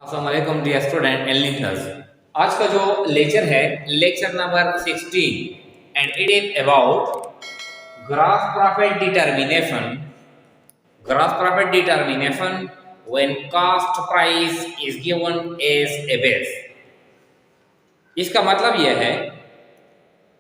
अस्सलाम वालेकुम dear student and listeners. आज का जो लेक्चर है lecture number 16 and it is about gross profit determination. Gross profit determination when cost price is given as a base. इसका मतलब यह है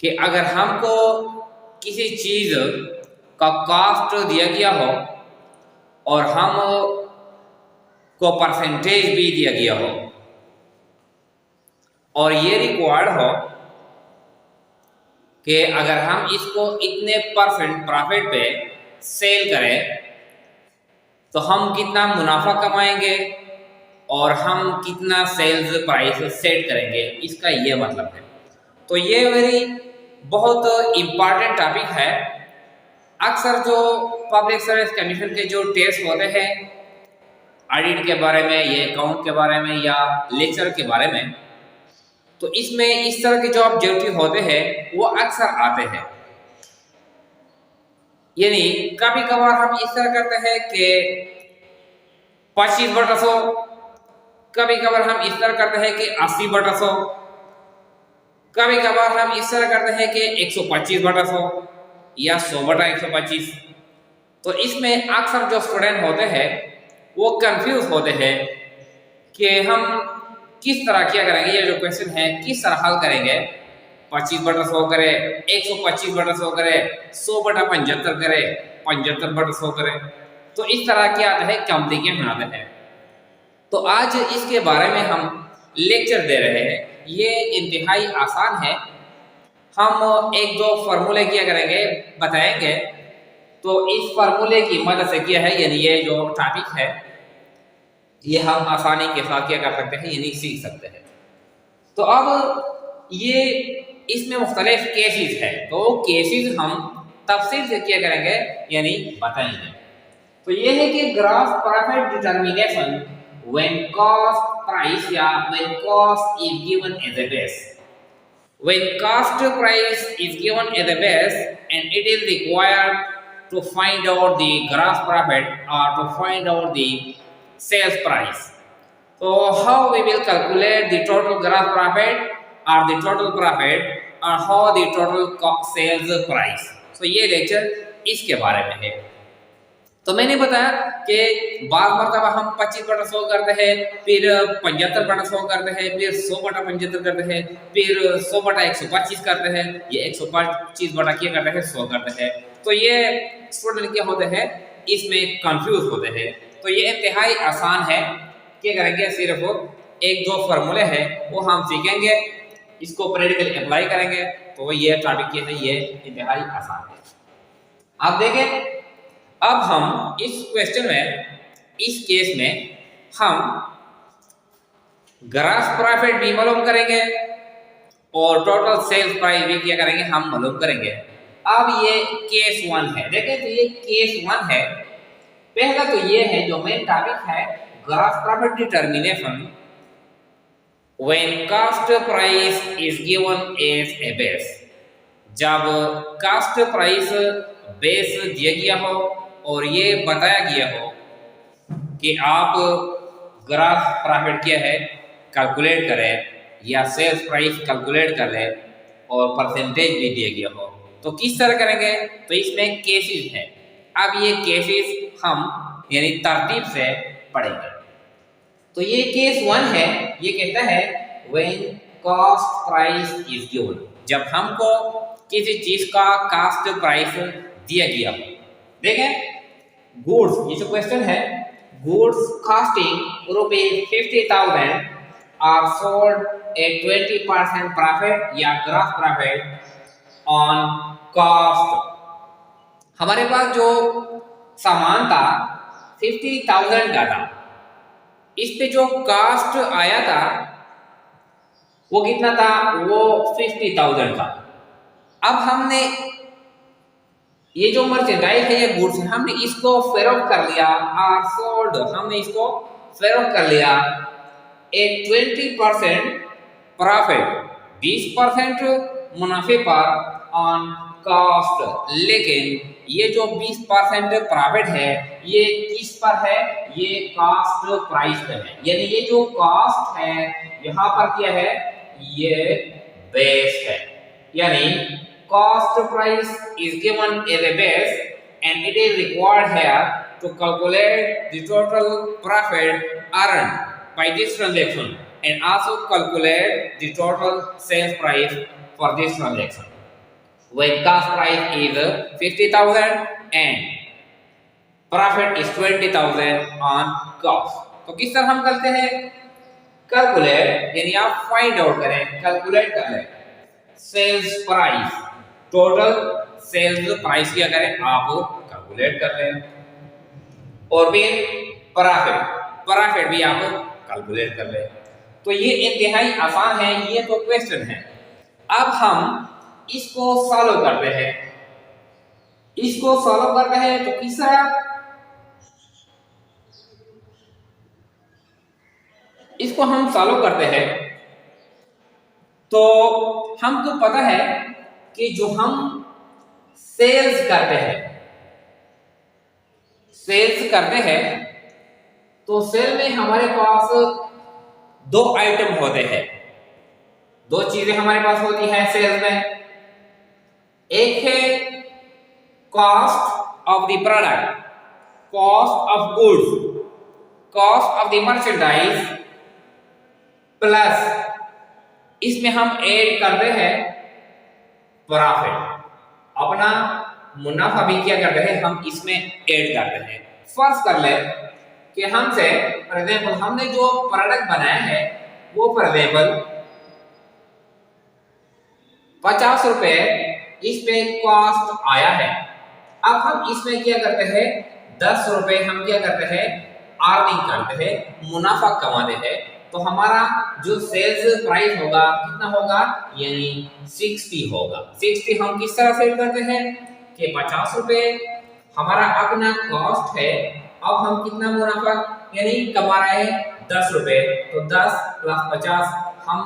कि अगर हमको किसी चीज का कॉस्ट दिया गया हो और हम को परसेंटेज भी दिया गया हो और ये रिक्वायर्ड हो कि अगर हम इसको इतने परसेंट प्रॉफिट पे सेल करें तो हम कितना मुनाफा कमाएंगे और हम कितना सेल्स प्राइस सेट करेंगे, इसका ये मतलब है। तो ये वेरी बहुत इम्पॉर्टेंट टॉपिक है। अक्सर जो पब्लिक सर्विस कमीशन के जो टेस्ट होते हैं ऑडिट के बारे में, ये अकाउंट के बारे में या लेक्चर के बारे में, तो इसमें इस तरह के जो ऑब्जेक्टिव होते हैं वो अक्सर आते हैं। यानी कभी कभार हम इस तरह करते हैं कि 25/100, कभी कभार हम इस तरह करते हैं कि 80/100, कभी कभार हम इस तरह करते हैं कि 125/100 या 100/125। तो इसमें अक्सर जो स्टूडेंट होते हैं वो कंफ्यूज होते हैं कि हम किस तरह क्या करेंगे, ये जो क्वेश्चन है किस तरह हल करेंगे। 25/100 करे, 125/100 करे, 100/75 करे, 75/100 करे, तो इस तरह क्या आता है, कॉम्प्लिकेशन आता है। तो आज इसके बारे में हम लेक्चर दे रहे हैं। ये इंतहाई आसान है। हम एक दो फार्मूले क्या करेंगे, बताएंगे। तो इस फार्मूले की मदद से क्या है, यानी ये जो टॉपिक है ये हम आसानी के साथ क्या कर सकते हैं, यानी सीख सकते हैं। तो अब ये इसमें मुख्तलिफ केसेस है, तो केसेस हम तफसील से क्या करेंगे, यानी बताएंगे। तो ये है कि gross profit determination when cost price या when cost is given as a base. When cost price is given as a base and it is required to find out the gross profit or to find out the sales price. So how we will calculate the total gross profit or the total profit or how the total sales price. So ये lecture इसके बारे में है। तो मैंने बताया कि बार मरतबा हम 25/100 करते हैं, फिर 75/100 करते हैं, फिर 100/75 करते हैं, फिर 100/125 करते हैं, ये 125 क्या करते हैं, 100 करते हैं। तो ये स्टूडेंट क्या होते हैं, इसमें कंफ्यूज होते हैं। तो ये इंतहाई आसान है। क्या करेंगे, सिर्फ एक दो फार्मूले हैं वो हम सीखेंगे, इसको प्रैक्टिकली अप्लाई करेंगे। तो ये टॉपिक क्या है, ये इंतहाई आसान है। आप देखें, अब हम इस क्वेश्चन में, इस केस में हम ग्रॉस प्रॉफिट भी मालूम करेंगे और टोटल सेल्स प्राइस भी क्या करेंगे, हम मालूम करेंगे। अब ये केस 1 है। देखें, तो ये केस 1 है। पहला तो ये है, जो मेन टॉपिक है, gross profit determination when cost price is given as a base. जब कॉस्ट प्राइस बेस दिया गया हो और ये बताया गया हो कि आप ग्रॉस प्रॉफिट क्या है कैलकुलेट करें या सेल्स प्राइस कैलकुलेट कर लें और परसेंटेज भी दिया गया हो, तो किस तरह करेंगे। तो इसमें केसेस है। अब ये केसेस हम यानी तरतीब से पढ़ेंगे। तो ये केस 1 है। ये कहता है when cost price is given, जब हमको किसी चीज का कॉस्ट प्राइस दिया गया हो। देखें, गुड्स, ये जो क्वेश्चन है, goods costing ₹50,000 are sold at 20% profit या ग्रॉस प्रॉफिट ऑन कॉस्ट। हमारे पास जो सामान था 50,000 का था, इस पे जो कॉस्ट आया था वो कितना था, वो 50,000 था। अब हमने ये जो मर्चेंडाइज है, ये गुड्स है, हमने इसको फरोख्त कर लिया, और सोल्ड, हमने इसको फरोख्त कर लिया एक 20% प्रॉफिट, 20% मुनाफे पर, ऑन कॉस्ट। लेकिन ये जो 20% प्रॉफिट है ये किस पर है? ये कॉस्ट प्राइस पे है। यानी ये जो कॉस्ट है यहाँ पर क्या है? ये बेस है। यानी cost price is given as a base and it is required here to calculate the total profit earned by this transaction and also calculate the total sales price for this transaction. When cost price is 50,000 and profit is 20,000 on cost. तो किस तरह हम करते हैं? Calculate, यानी आप find out करें, calculate कर लें sales price, total sales price क्या करें आप कैलकुलेट कर लें, और फिर प्रॉफिट भी आप कैलकुलेट कर लें। तो ये इंतहाई आसान है, ये तो क्वेश्चन है। अब हम इसको सॉल्व करते हैं। तो किस तरह इसको हम सॉल्व करते हैं? तो हमको पता है कि जो हम सेल्स करते हैं तो सेल में हमारे पास दो आइटम होते हैं, दो चीजें हमारे पास होती हैं सेल्स में। एक है cost of the product, cost of goods, cost of the merchandise, plus इसमें हम ऐड करते हैं प्रॉफिट। अपना मुनाफा भी क्या करते हैं? हम इसमें ऐड करते हैं। फर्ज कर ले कि हमसे फॉर एग्जांपल हमने जो प्रोडक्ट बनाया है वो फॉर एग्जांपल 50 रुपए इस पे कॉस्ट आया है। अब हम इसमें क्या करते हैं? 10 रुपए हम क्या करते हैं? अर्निंग करते हैं, मुनाफा कमाते हैं। तो हमारा जो सेल्स प्राइस होगा कितना होगा? यानी 60 होगा। 60 हम किस तरह सेल करते हैं कि 50 रुपए हमारा अपना कॉस्ट है, अब हम कितना मुनाफा यानी कमा रहे हैं? 10 रुपए। तो 10 प्लस 50 हम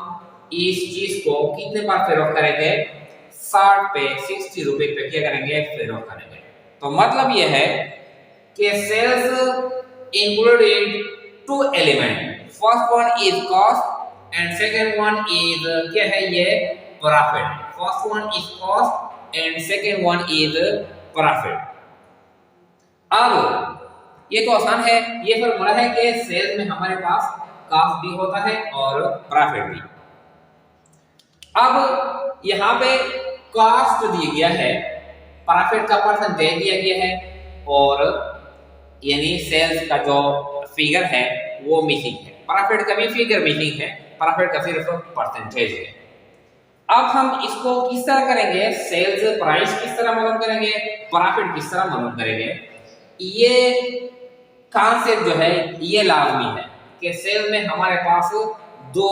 इस चीज को कितने बार फेयर ऑफ करेंगे? 60 पे, 60 रुपए पे क्या करेंगे? फेयर ऑफ करेंगे। तो मतलब यह है कि sales included two element, first one is cost and second one is क्या है? ये profit. First one is cost and second one is profit. अब ये तो आसान है, ये फॉर्मूला है कि सेल्स में हमारे पास कॉस्ट भी होता है और प्रॉफिट भी। अब यहाँ पे कॉस्ट दिया गया है, प्रॉफिट का परसेंटेज दिया गया है और यानी सेल्स का जो फिगर है वो मिसिंग है, प्रॉफिट का भी फिगर मिसिंग है, प्रॉफिट का सिर्फ परसेंटेज है। अब हम इसको किस तरह करेंगे? सेल्स प्राइस किस तरह मालूम करेंगे, प्रॉफिट किस तरह मालूम करेंगे? ये कॉन्सेप्ट जो है ये लाजमी है कि सेल में हमारे पास दो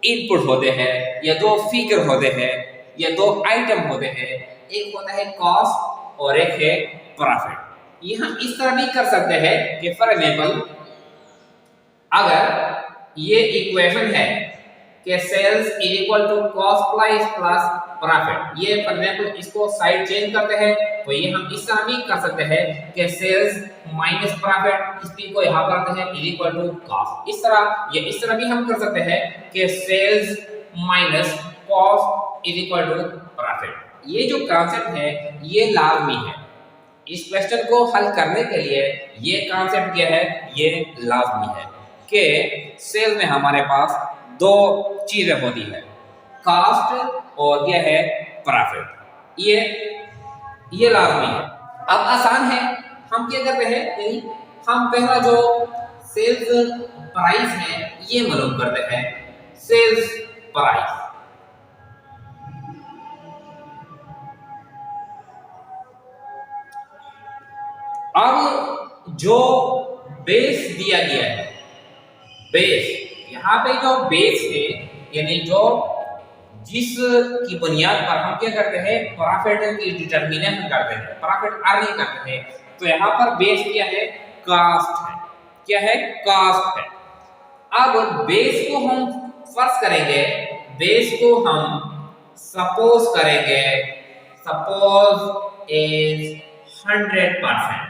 इनपुट होते हैं या दो फिगर होते हैं या दो आइटम होते हैं, एक होता है कॉस्ट और एक है प्रॉफिट। ये हम इस तरह भी कर सकते हैं कि फॉर एग्जांपल अगर ये इक्वेशन है कि sales is equal to cost plus profit, ये फॉर एग्जांपल इसको साइड चेंज करते हैं तो ये हम इस तरह भी कर सकते हैं कि सेल्स माइनस प्रॉफिट, इस p को यहां पर रखते हैं इज इक्वल टू कॉस्ट। इस तरह भी हम कर सकते हैं कि sales minus cost is equal to profit. ये जो कांसेप्ट है ये लाजमी है, इस क्वेश्चन को हल करने के लिए ये कांसेप्ट क्या है? ये लाजमी है कि सेल में हमारे पास दो चीजें होती है, कॉस्ट और यह है प्रॉफिट। ये लाजमी है। अब आसान है, हम क्या करते हैं? यानी हम पहला जो सेल्स प्राइस है ये मालूम करते हैं, सेल्स प्राइस। अब जो बेस दिया गया है, बेस यहाँ पे जो बेस है यानी जो जिस की बुनियाद पर हम क्या करते हैं? प्रॉफिट की डिटरमिनेशन करते हैं, प्रॉफिट अर्निंग करते हैं। तो यहाँ पर बेस क्या है? कॉस्ट है। क्या है? कॉस्ट है। अब बेस को हम फर्ज करेंगे, बेस को हम सपोज करेंगे सपोज इज 100%।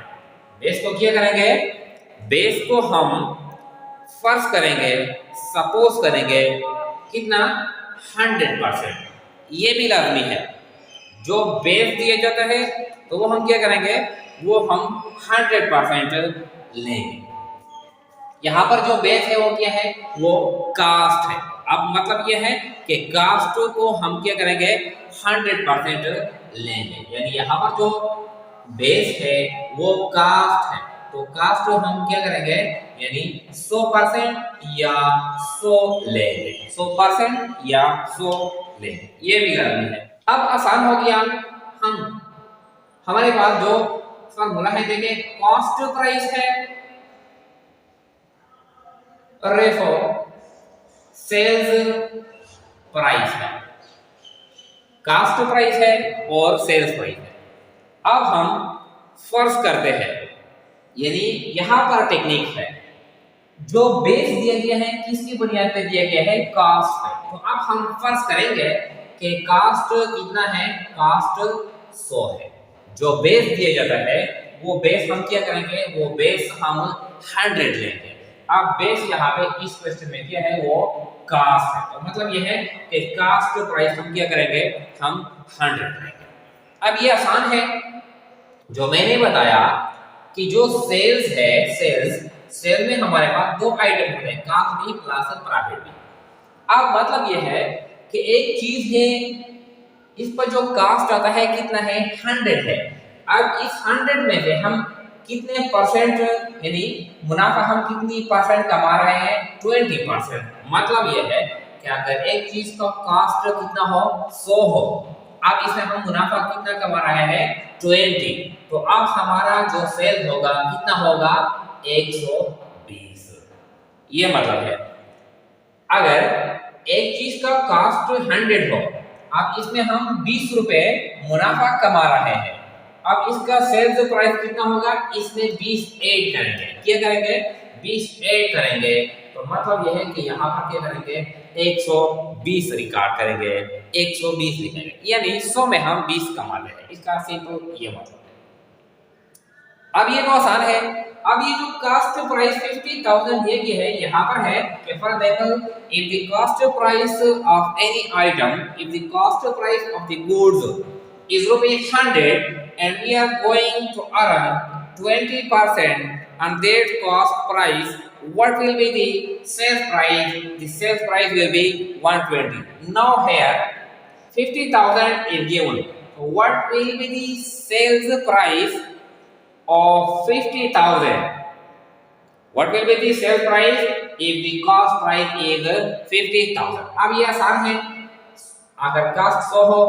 बेस को क्या करेंगे, बेस को हम फर्ज करेंगे, सपोज करेंगे कितना 100%। ये भी लाजमी है, जो बेस दिया जाता है तो वो हम क्या करेंगे, वो हम 100% लेंगे। यहाँ पर जो बेस है वो क्या है, वो कास्ट है। अब मतलब ये है कि कास्ट को हम क्या करेंगे 100% लेंगे, यानी यहाँ पर जो बेस है वो कास्ट है, तो कास्ट को हम क्या करेंगे, यानी 100% या 100 लेंगे, 100% या 100 लेंगे। ये भी करनी है। अब आसान हो गया, हम हमारे पास जो फॉर्मूला है देखिए, कॉस्ट प्राइस है रेफो सेल्स प्राइस है, कास्ट प्राइस है और सेल्स प्राइस है। अब हम फर्ज करते हैं, यानी यहां पर टेक्निक है, जो बेस दिया गया है किसकी बुनियाद पे दिया गया है, कास्ट है। तो अब हम फर्ज करेंगे कि कास्ट कितना है, कास्ट 100 है। जो बेस दिया जाता है वो बेस हम क्या करेंगे, वो बेस हम 100 लेंगे। अब बेस यहाँ पे इस क्वेश्चन में क्या है, वो कास्ट है, तो मतलब ये है कि कास्ट प्राइस हम क्या करेंगे, हम 100 लेंगे। अब ये आसान है, जो मैंने बताया कि जो सेल्स है, सेल में हमारे पास दो आइटम होते हैं, कास्ट भी प्लस प्रॉफिट भी। अब मतलब ये है कि एक चीज है, इस पर जो कास्ट आता है कितना है, 100 है। अब इस 100 में से हम कितने परसेंट, यानी मुनाफा हम कितनी परसेंट कमा रहे हैं, 20%। मतलब ये है कि अगर एक चीज का कास्ट कितना हो, 100 हो, अब इसमें हम मुनाफा कितना कमा रहे हैं, 20, तो अब हमारा जो सेल होगा कितना होगा, 120। ये मतलब है अगर एक चीज का कास्ट 100 हो, अब इसमें हम 20 रुपए मुनाफा कमा रहे हैं, अब इसका सेल्स प्राइस कितना होगा, इसमें 20 ऐड करेंगे, क्या करेंगे, 20 ऐड करेंगे, तो मतलब यह है कि यहाँ पर क्या करेंगे, 120 रिकॉर्ड करेंगे, 120 लिखेंगे, यानी 100 में हम 20 कमाते हैं। इसका सिंपल ये मतलब है। अब ये तो आसान है। अब ये जो कास्ट प्राइस 50,000 ये की है, यहाँ पर है कि for example if the cost price of any item, if the cost price of the goods is ₹100 and we are going to earn 20% on that cost price, what will be the sales price? The sales price will be 120. Now here 50,000 is given. What will be the sales price of 50,000? What will be the sales price if the cost price is 50,000? अब ये आसान है, अगर cast 100 हो,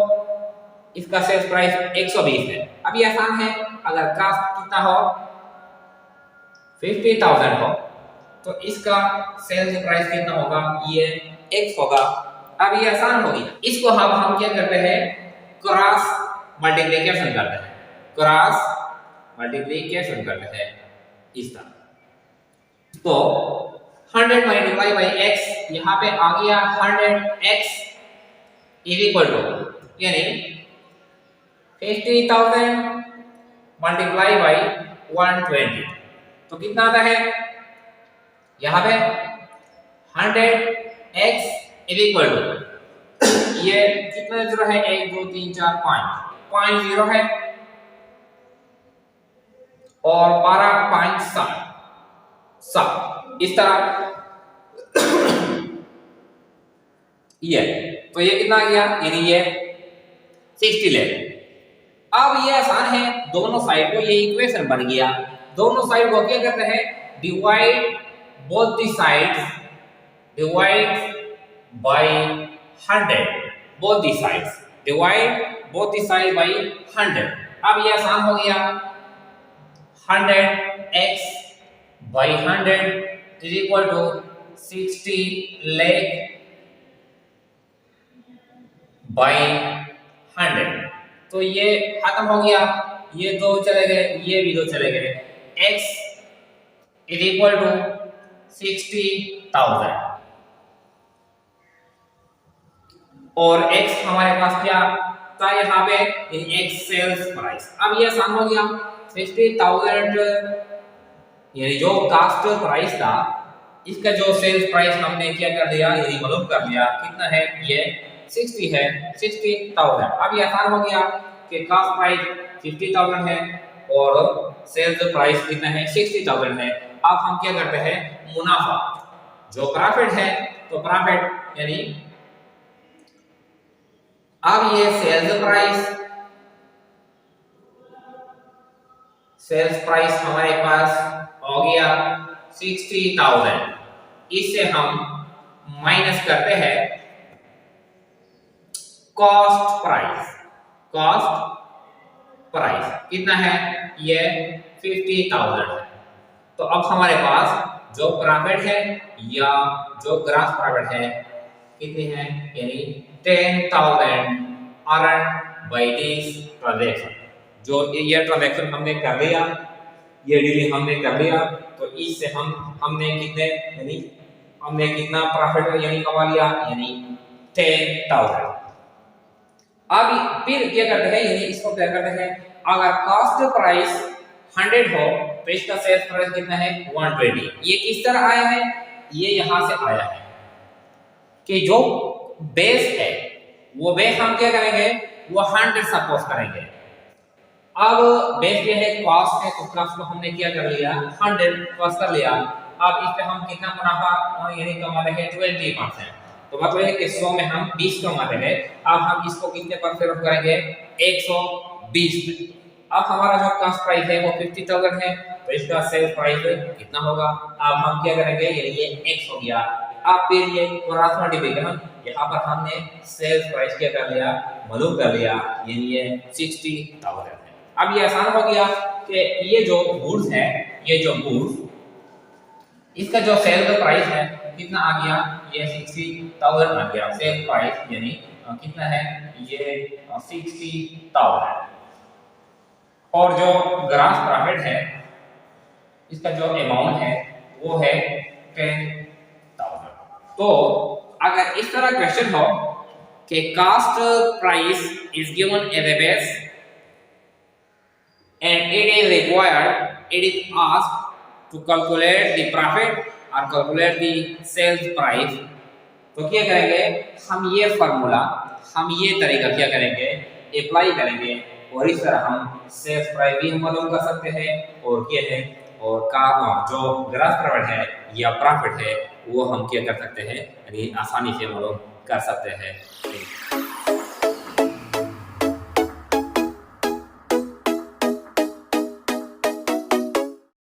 इसका sales price 120 है। अब ये आसान है, अगर कास्ट कितना हो, 50,000 हो, तो इसका सेल्स प्राइस कितना होगा, ये x होगा। अब ये आसान होगी, इसको हम क्या करते हैं, क्रॉस मल्टीप्लिकेशन करते हैं, क्रॉस मल्टीप्लिकेशन करते हैं इस तरह। तो 100 मल्टीप्लाई बाई x, यहाँ पे आ गया 100x इज इक्वल टू, यानी 50,000 मल्टीप्लाई बाई 120, तो कितना आता है, यहाँ पे 100x इज इक्वल टू, ये कितना जीरो है, 1 2 3 4 5 जीरो है, और 12 5 7 इस तरह ये, तो ये कितना आ गया, यानी ये 60 ले। अब ये आसान है, दोनों साइड को, ये इक्वेशन बन गया, दोनों साइड को क्या करते हैं, divide both the sides, divide by 100, both the sides, divide both the side by 100। अब ये आसान हो गया, 100x by 100 is equal to 60 lakh by 100। तो ये खत्म हो गया, ये दो चले गए, ये भी दो चले गए, x is equal to 60,000 और x हमारे पास क्या था यहाँ पे एक सेल्स प्राइस। अब ये आसान हो गया, 60,000 यानी जो कास्ट प्राइस था इसका जो सेल्स प्राइस हमने क्या कर दिया, यानी मालूम कर लिया कितना है, ये 60 है, 60,000। अब ये आसान हो गया कि कास्ट प्राइस 50,000 है और सेल्स प्राइस कितना है, 60,000 है। अब हम क्या करते हैं, मुनाफा जो प्रॉफिट है, तो प्रॉफिट यानी अब ये सेल्स प्राइस हमारे पास हो गया 60,000। इससे हम माइनस करते हैं कॉस्ट प्राइस कितना है, ये 50,000 है। तो अब हमारे पास जो प्रॉफिट है या जो ग्रॉस प्रॉफिट है कितनी है, यानी 10,000 अर्न बाय दिस ट्रांजैक्शन। जो ये ट्रांजैक्शन हमने कर लिया, ये डीलिंग हमने कर लिया, तो इससे हमने कितना प्रॉफिट यानी कमा लिया, यानी 10,000। अब फिर क्या करते हैं, यानी इसको क्या करते हैं, अगर कॉस्ट प्राइस 100 हो तो इसका सेल्स प्राइस कितना है, 120। ये किस तरह आया है, ये यहां से आया है कि जो बेस है वो बेस हम क्या करेंगे, वो 100 सपोज करेंगे। अब बेस ये है कॉस्ट है, तो कॉस्ट को हमने क्या कर लिया, 100 कॉस्ट कर लिया। अब इस पे हम कितना मुनाफा यानी कमाते हैं, 20%। तो मतलब है कि 100 में हम 20 कमाते हैं। अब हम इसको कितने पर फेर करेंगे, 120 पे। अब हमारा जो कॉस्ट प्राइस है वो 50,000 है, तो इसका सेल्स प्राइस कितना होगा। अब हम क्या करेंगे, ये x हो गया। अब फिर ये क्रॉस मल्टीप्लिकेशन, यहाँ पर हमने सेल्स प्राइस क्या कर लिया, मालूम कर लिया, ये 60,000 है। अब ये आसान हो गया कि ये जो गुड्स है, ये जो गुड्स इसका जो सेल प्राइस है कितना आ गया, ये 60,000 आ गया सेल प्राइस, यानी कितना है, ये 60,000। और जो ग्रॉस प्रॉफिट है इसका जो अमाउंट है वो है 10,000। तो अगर इस तरह क्वेश्चन हो कि cost price is given as a base and it is asked to calculate the profit or calculate the sales price, तो क्या करेंगे, हम ये फार्मूला, हम ये तरीका क्या करेंगे, अप्लाई करेंगे, और इस तरह हम सेल्स प्राइस भी हम मालूम कर सकते हैं, और क्या है, और का जो ग्रॉस प्रॉफिट है या प्रॉफिट है वो हम क्या कर सकते हैं, यानी आसानी से मालूम कर सकते हैं।